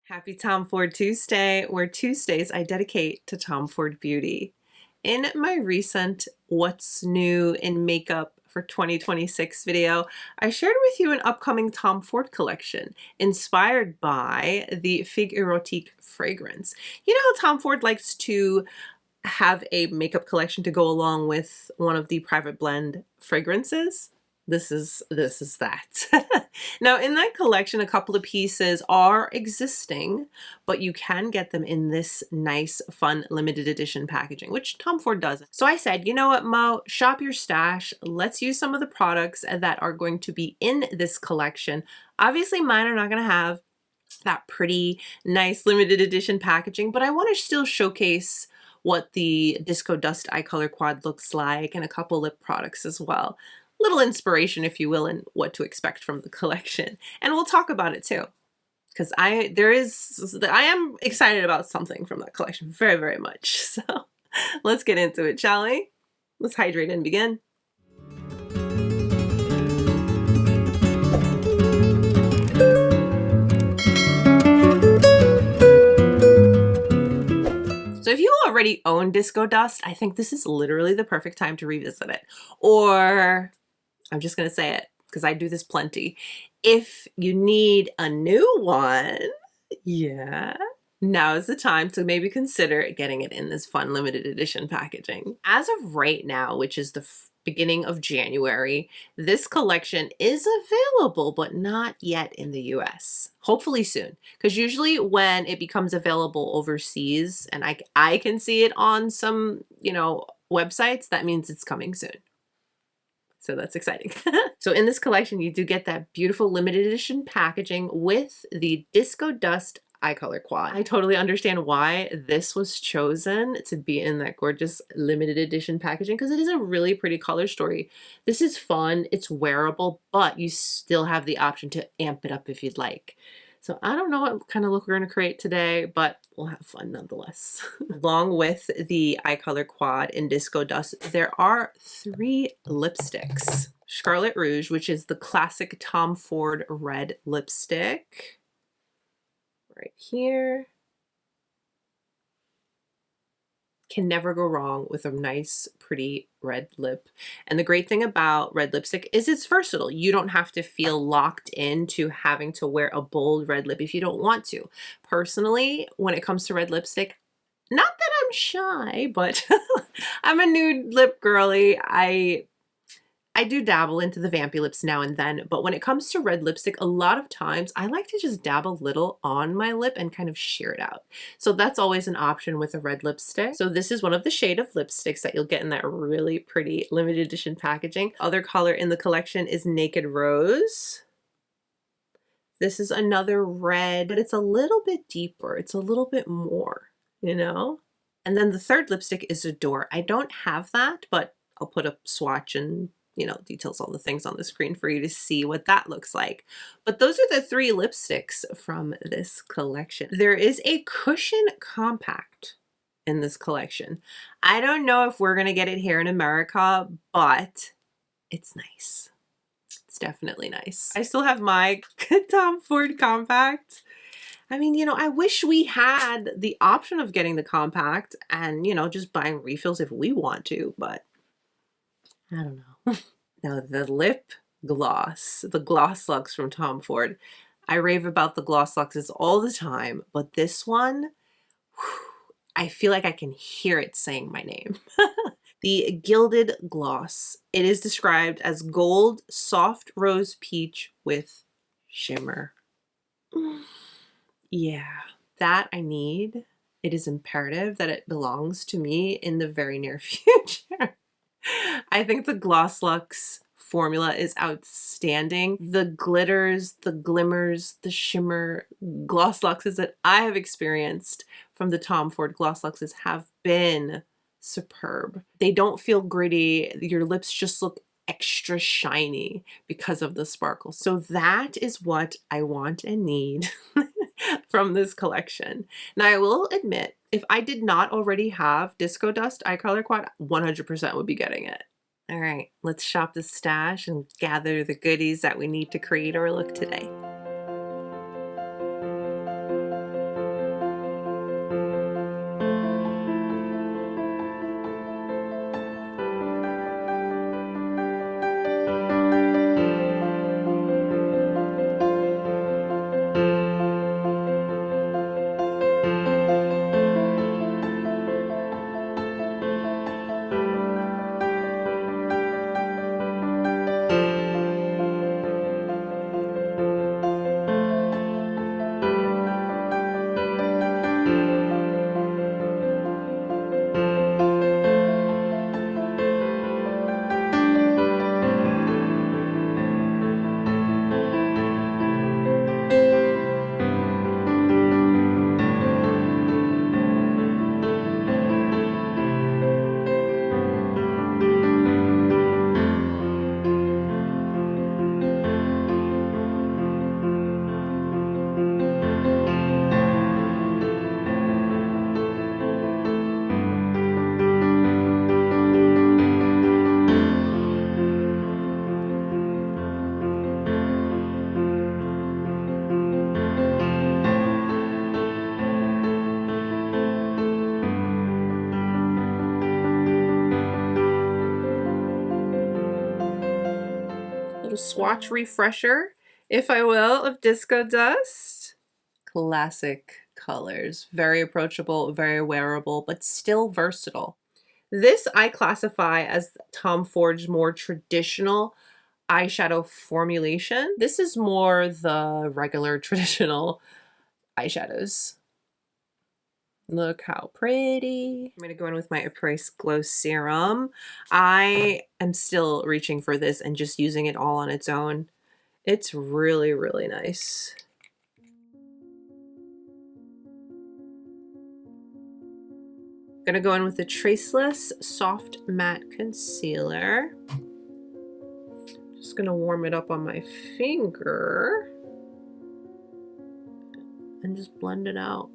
Happy Tom Ford Tuesday, where Tuesdays I dedicate to Tom Ford beauty. In my recent What's New in Makeup for 2026 video, I shared with you an upcoming Tom Ford collection inspired by the Fig Érotique fragrance. You know how Tom Ford likes to have a makeup collection to go along with one of the private blend fragrances? This is that. Now in that collection, a couple of pieces are existing, but you can get them in this nice, fun, limited edition packaging, which Tom Ford does. So I said, you know what, Mo, shop your stash. Let's use some of the products that are going to be in this collection. Obviously mine are not going to have that pretty, nice, limited edition packaging, but I want to still showcase what the Disco Dust Eye Color Quad looks like and a couple lip products as well. Little inspiration, if you will, in what to expect from the collection. And we'll talk about it too, because I am excited about something from that collection very, very much. So let's get into it, shall we? Let's hydrate and begin. So if you already own Disco Dust, I think this is literally the perfect time to revisit it. Or I'm just going to say it because I do this plenty. If you need a new one, yeah, now is the time to maybe consider getting it in this fun limited edition packaging. As of right now, which is the beginning of January, this collection is available, but not yet in the US. Hopefully soon, because usually when it becomes available overseas and I can see it on some, websites, that means it's coming soon. So that's exciting. So in this collection, you do get that beautiful limited edition packaging with the Disco Dust Eye Color Quad. I totally understand why this was chosen to be in that gorgeous limited edition packaging, because it is a really pretty color story. This is fun, it's wearable, but you still have the option to amp it up if you'd like. So I don't know what kind of look we're going to create today, but we'll have fun nonetheless. Along with the Eye Color Quad in Disco Dust, there are 3 lipsticks. Scarlet Rouge, which is the classic Tom Ford red lipstick. Right here. Can never go wrong with a nice, pretty red lip. And the great thing about red lipstick is it's versatile. You don't have to feel locked into having to wear a bold red lip if you don't want to. Personally, when it comes to red lipstick, not that I'm shy, but I'm a nude lip girly. I do dabble into the vampy lips now and then, but when it comes to red lipstick, a lot of times I like to just dab a little on my lip and kind of sheer it out. So that's always an option with a red lipstick. So this is one of the shade of lipsticks that you'll get in that really pretty limited edition packaging. Other color in the collection is Naked Rose. This is another red, but it's a little bit deeper. It's a little bit more, And then the third lipstick is Adore. I don't have that, but I'll put a swatch and details all the things on the screen for you to see what that looks like. But those are the 3 lipsticks from this collection. There is a cushion compact in this collection. I don't know if we're going to get it here in America, but it's nice. It's definitely nice. I still have my Tom Ford compact. I mean, I wish we had the option of getting the compact and, just buying refills if we want to, but I don't know. Now the lip gloss, the Gloss Luxe from Tom Ford. I rave about the Gloss Luxes all the time, but this one, I feel like I can hear it saying my name. The Gilded Gloss. It is described as gold, soft rose peach with shimmer. Yeah, that I need. It is imperative that it belongs to me in the very near future. I think the Gloss Luxe formula is outstanding. The glitters, the glimmers, the shimmer Gloss Luxes that I have experienced from the Tom Ford Gloss Luxes have been superb. They don't feel gritty. Your lips just look extra shiny because of the sparkle. So that is what I want and need from this collection. Now I will admit, if I did not already have Disco Dust Eye Color Quad, 100% would be getting it. All right, let's shop the stash and gather the goodies that we need to create our look today. swatch refresher, if I will, of Disco Dust. Classic colors, very approachable, very wearable, but still versatile. This I classify as Tom Ford's more traditional eyeshadow formulation. This is more the regular traditional eyeshadows. Look how pretty. I'm gonna go in with my Après Glow Serum. I am still reaching for this and just using it all on its own. It's really, really nice. Gonna go in with the Traceless Soft Matte Concealer. Just gonna warm it up on my finger and just blend it out.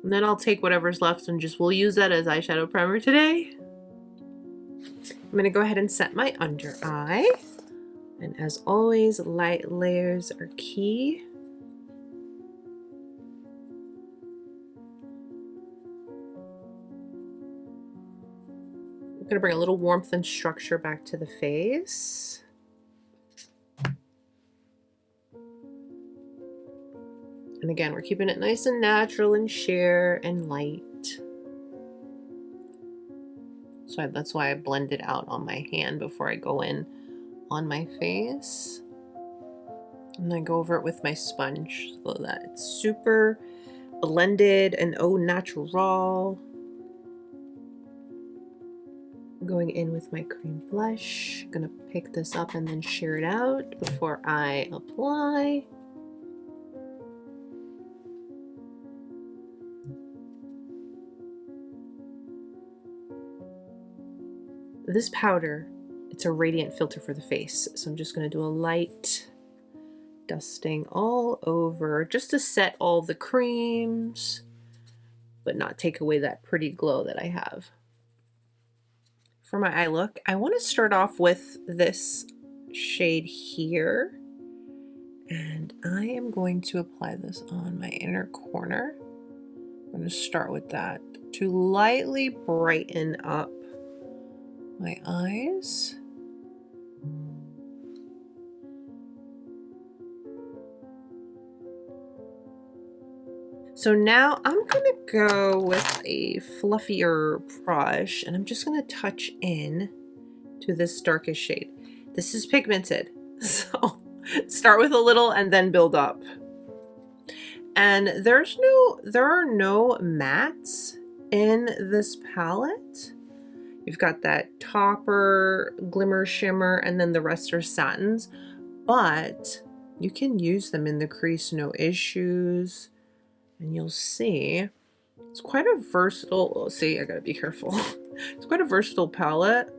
And then I'll take whatever's left and we'll use that as eyeshadow primer today. I'm gonna go ahead and set my under eye. And as always, light layers are key. I'm gonna bring a little warmth and structure back to the face. And again, we're keeping it nice and natural and sheer and light. So that's why I blend it out on my hand before I go in on my face. And then go over it with my sponge so that it's super blended and au natural. Going in with my cream blush. Gonna pick this up and then sheer it out before I apply. This powder, it's a radiant filter for the face, so I'm just going to do a light dusting all over just to set all the creams, but not take away that pretty glow that I have. For my eye look, I want to start off with this shade here, and I am going to apply this on my inner corner. I'm going to start with that to lightly brighten up my eyes. So now I'm gonna go with a fluffier brush and I'm just gonna touch in to this darkest shade. This is pigmented, so start with a little and then build up. And there are no mattes in this palette. You've got that topper, glimmer, shimmer, and then the rest are satins, but you can use them in the crease, no issues. And you'll see it's quite a versatile, see, I gotta be careful. It's quite a versatile palette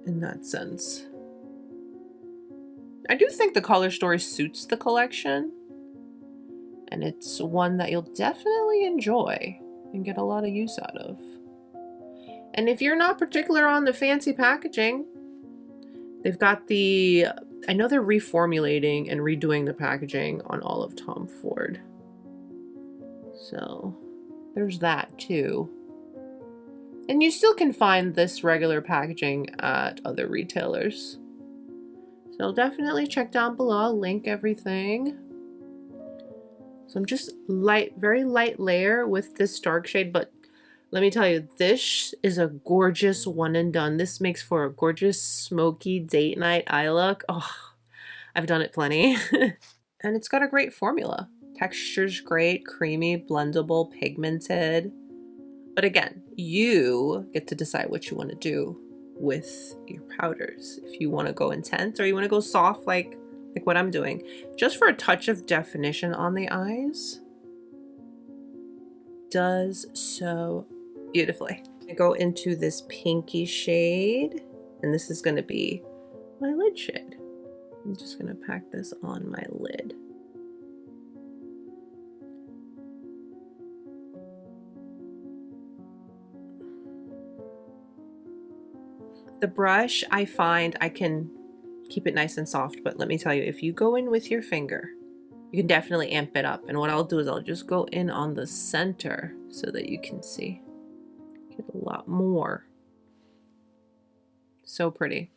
in that sense. I do think the color story suits the collection, and it's one that you'll definitely enjoy and get a lot of use out of. And if you're not particular on the fancy packaging, they've got the, I know they're reformulating and redoing the packaging on all of Tom Ford. So there's that too. And you still can find this regular packaging at other retailers. So definitely check down below, I'll link everything. So I'm just very light layer with this dark shade, but let me tell you, this is a gorgeous one and done. This makes for a gorgeous smoky date night eye look. Oh, I've done it plenty. And it's got a great formula. Texture's great, creamy, blendable, pigmented. But again, you get to decide what you want to do with your powders. If you want to go intense or you want to go soft like what I'm doing. Just for a touch of definition on the eyes. Does so beautifully. I go into this pinky shade, and this is going to be my lid shade. I'm just going to pack this on my lid. The brush, I find I can keep it nice and soft, but let me tell you, if you go in with your finger You can definitely amp it up. And what I'll do is I'll just go in on the center so that you can see. Get a lot more. So pretty.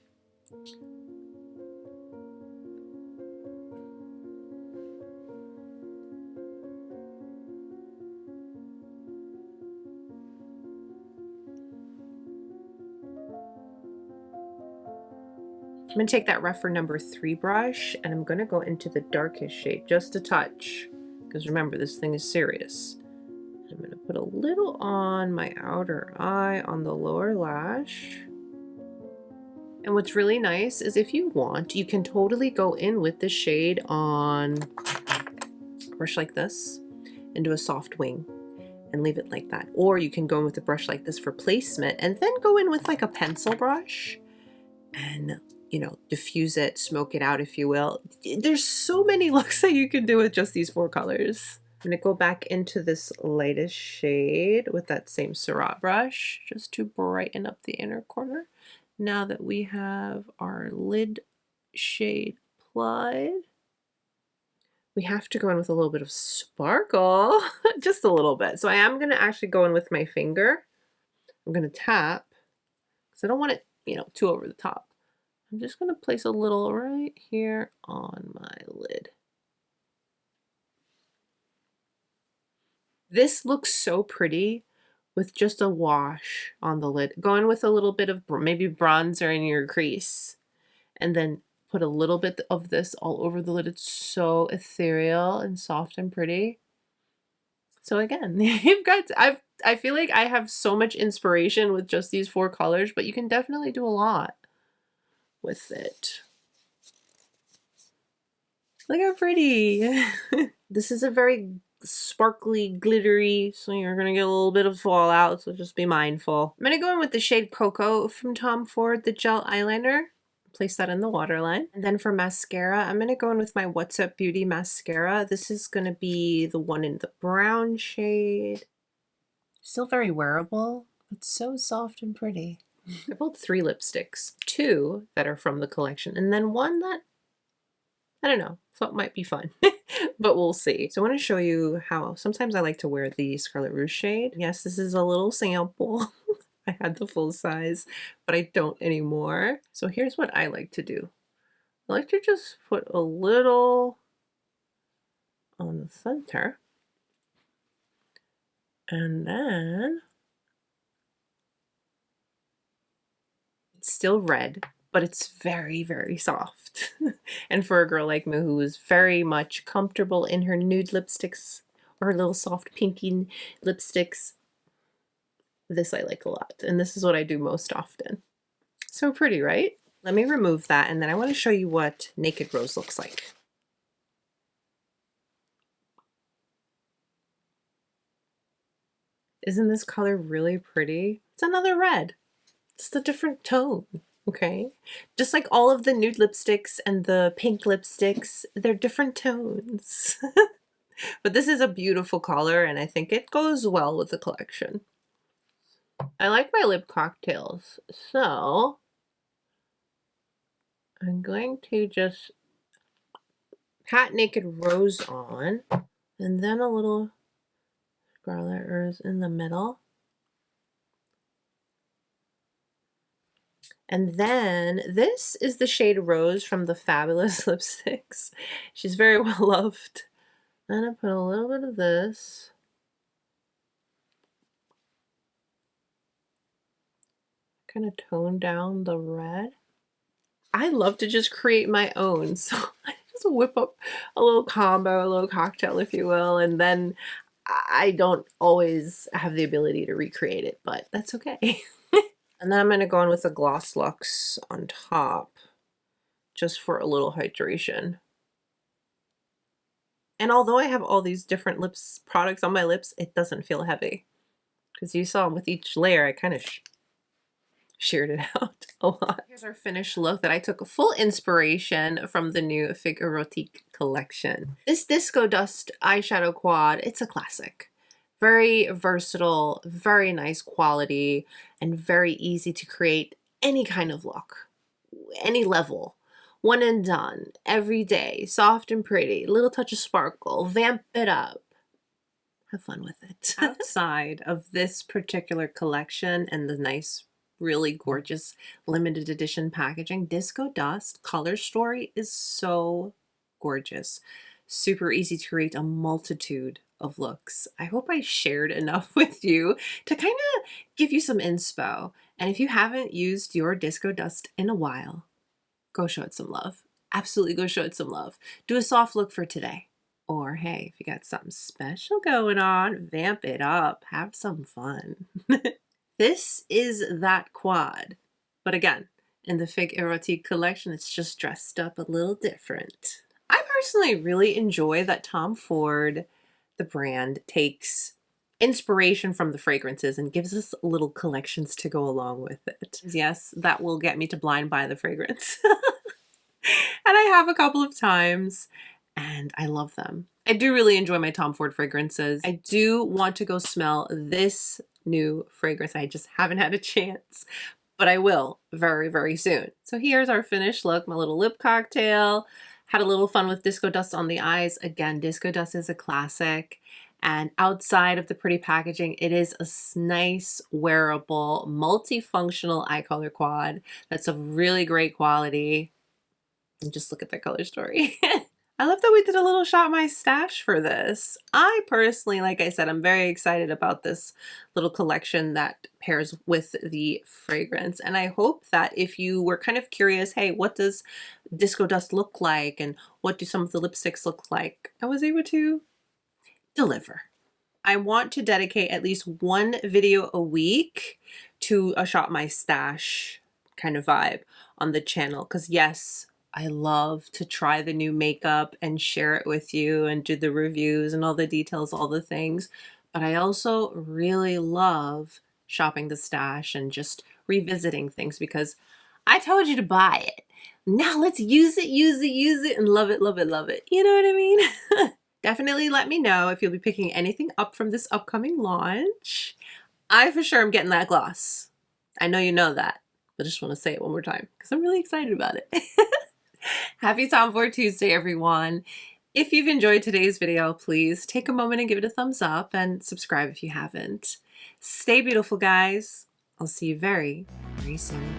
I'm going to take that Rephr number 3 brush and I'm going to go into the darkest shade, just a touch, because remember, this thing is serious. I'm going to put a little on my outer eye on the lower lash. And what's really nice is if you want, you can totally go in with the shade on a brush like this and do a soft wing and leave it like that. Or you can go in with a brush like this for placement and then go in with like a pencil brush and, you know, diffuse it, smoke it out, if you will. There's so many looks that you can do with just these 4 colors. I'm gonna go back into this lightest shade with that same Syrah brush just to brighten up the inner corner. Now that we have our lid shade applied, we have to go in with a little bit of sparkle, just a little bit. So I am gonna actually go in with my finger. I'm gonna tap, because I don't want it, you know, too over the top. I'm just going to place a little right here on my lid. This looks so pretty with just a wash on the lid. Go in with a little bit of maybe bronzer in your crease and then put a little bit of this all over the lid. It's so ethereal and soft and pretty. So again, you've got, I feel like I have so much inspiration with just these 4 colors, but you can definitely do a lot with it. Look how pretty. This is a very sparkly, glittery, so you're gonna get a little bit of fallout, so just be mindful. I'm gonna go in with the shade Cocoa from Tom Ford, the gel eyeliner. Place that in the waterline. And then for mascara, I'm gonna go in with my What's Up Beauty mascara. This is gonna be the one in the brown shade. Still very wearable. It's so soft and pretty. I pulled 3 lipsticks, 2 that are from the collection, and then 1 that, I don't know, thought might be fun, but we'll see. So I want to show you how sometimes I like to wear the Scarlet Rouge shade. Yes, this is a little sample. I had the full size, but I don't anymore. So here's what I like to do. I like to just put a little on the center, and then it's still red, but it's very, very soft. And for a girl like me who is very much comfortable in her nude lipsticks or her little soft pinky lipsticks, this I like a lot. And this is what I do most often. So pretty, right? Let me remove that, and then I want to show you what Naked Rose looks like. Isn't this color really pretty? It's another red. Just a different tone, okay? Just like all of the nude lipsticks and the pink lipsticks, they're different tones. But this is a beautiful color, and I think it goes well with the collection. I like my lip cocktails, so I'm going to just pat Naked Rose on, and then a little Scarlet Rose in the middle. And then this is the shade Rose from the Fabulous lipsticks. She's very well loved. Then I put a little bit of this. Kind of tone down the red. I love to just create my own. So I just whip up a little combo, a little cocktail, if you will, and then I don't always have the ability to recreate it, but that's okay. And then I'm going to go in with a Gloss Luxe on top, just for a little hydration. And although I have all these different lips products on my lips, it doesn't feel heavy. Because you saw with each layer, I kind of sheared it out a lot. Here's our finished look that I took full inspiration from the new Fig Érotique collection. This Disco Dust eyeshadow quad, it's a classic. Very versatile, very nice quality, and very easy to create any kind of look, any level. One and done, every day, soft and pretty, little touch of sparkle, vamp it up. Have fun with it. Outside of this particular collection and the nice, really gorgeous limited edition packaging, Disco Dust Color Story is so gorgeous. Super easy to create a multitude of looks. I hope I shared enough with you to kind of give you some inspo. And if you haven't used your Disco Dust in a while, go show it some love. Absolutely go show it some love. Do a soft look for today. Or hey, if you got something special going on, vamp it up. Have some fun. This is that quad. But again, in the Fig Érotique collection, it's just dressed up a little different. I personally really enjoy that Tom Ford, the brand, takes inspiration from the fragrances and gives us little collections to go along with it. Yes, that will get me to blind buy the fragrance. And I have a couple of times, and I love them. I do really enjoy my Tom Ford fragrances. I do want to go smell this new fragrance. I just haven't had a chance, but I will very, very soon. So here's our finished look, my little lip cocktail. Had a little fun with Disco Dust on the eyes. Again, Disco Dust is a classic. And outside of the pretty packaging, it is a nice, wearable, multifunctional eye color quad that's of really great quality. And just look at the color story. I love that we did a little Shop My Stash for this. I personally, like I said, I'm very excited about this little collection that pairs with the fragrance. And I hope that if you were kind of curious, hey, what does Disco Dust look like? And what do some of the lipsticks look like? I was able to deliver. I want to dedicate at least one video a week to a Shop My Stash kind of vibe on the channel. Because yes, I love to try the new makeup and share it with you and do the reviews and all the details, all the things. But I also really love shopping the stash and just revisiting things because I told you to buy it. Now let's use it, and love it, love it, love it. You know what I mean? Definitely let me know if you'll be picking anything up from this upcoming launch. I for sure am getting that gloss. I know you know that, but I just want to say it one more time because I'm really excited about it. Happy Tom Ford Tuesday, everyone. If you've enjoyed today's video, please take a moment and give it a thumbs up and subscribe if you haven't. Stay beautiful, guys. I'll see you very, very soon.